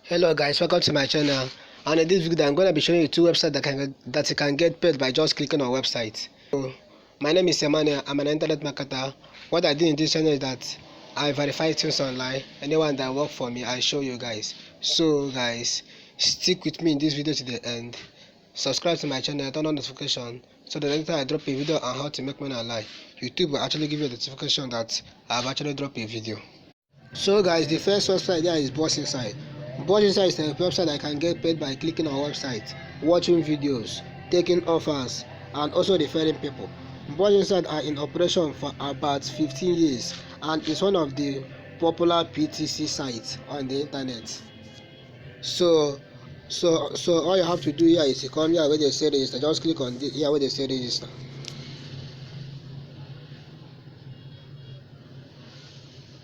Hello guys, welcome to my channel. And in this video I'm going to be showing you two websites that you can get paid by just clicking on websites. So my name is Emmanuel. I'm an internet marketer. What I do in this channel is that I verify things online. Anyone that work for me, I show you guys. So guys, stick with me in this video to the end. Subscribe to my channel, turn on notification so that anytime I drop a video on how to make money online, YouTube will actually give you a notification that I've actually dropped a video. So guys, the first website there is Boss Inside. Boss Inside is a website I can get paid by clicking on websites, watching videos, taking offers, and also referring people. Boss Inside are in operation for about 15 years and is one of the popular PTC sites on the internet. So all you have to do here is to come here where they say register. Just click on here where they say register.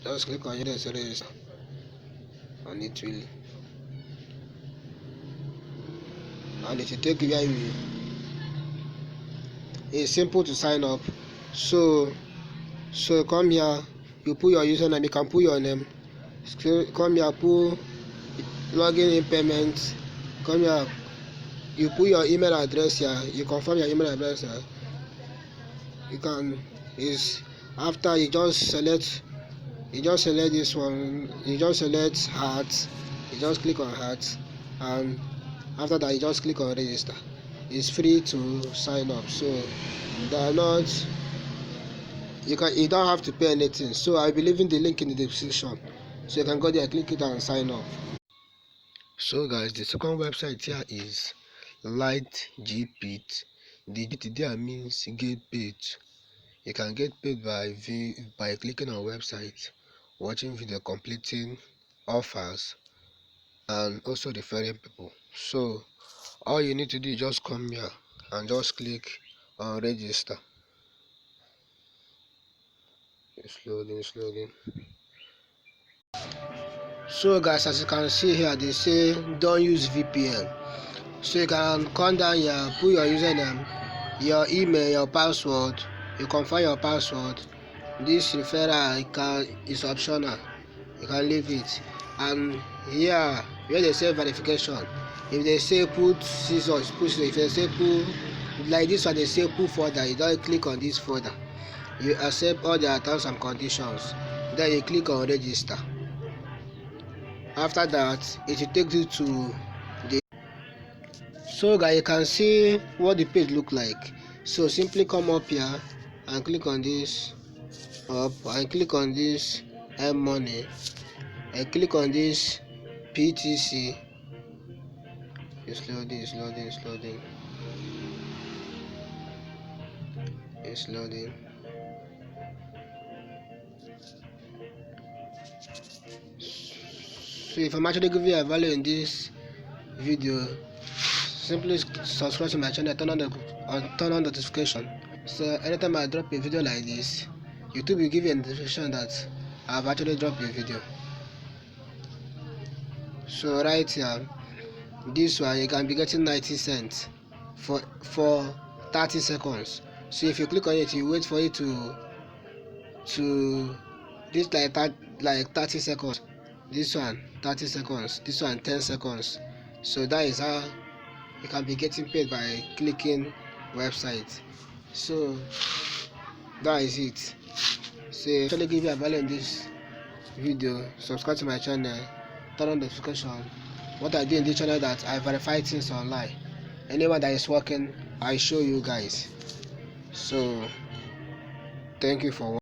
Just click on here where they say register. And it will take you where you. It's simple to sign up. So come here, you put your username, you can put your name. Come here, put login in payments. Come here, you put your email address here, you confirm your email address here. You can is after you just select this one, you just select heart, you just click on heart, and after that you just click on register. It's free to sign up, so they are not, you don't have to pay anything. So I'll be leaving the link in the description so you can go there, click it and sign up. So guys, the second website here is LightGPit. The GPit there means get paid. You can get paid by clicking on websites, watching video, completing offers, and also referring people. So all you need to do is just come here and just click on register. It's loading. So guys, as you can see here, they say don't use VPN. So you can come down here, put your username, your email, your password. You confirm your password. This referral is optional. You can leave it. And here where they say verification, if they say put scissors, put scissors. If they say put like this one, they say put folder, you don't click on this folder. You accept all their terms and conditions, then you click on register. After that, it will take you to the. So guys, you can see what the page look like. So simply come up here and click on this up and click on this money and click on this PTC. It's loading. So if I'm actually giving you a value in this video, simply subscribe to my channel, turn on notification. So anytime I drop a video like this, YouTube will give you a notification that I've actually dropped a video. So right here, this one you can be getting 90 cents for 30 seconds. So if you click on it, you wait for it to this like 30 seconds. This one 30 seconds, this one 10 seconds. So that is how you can be getting paid by clicking websites. So that is it. So if I actually give you a value in this video, subscribe to my channel, turn on notification. What I do in this channel that I verify things online. Anyone that is working, I show you guys. So thank you for watching.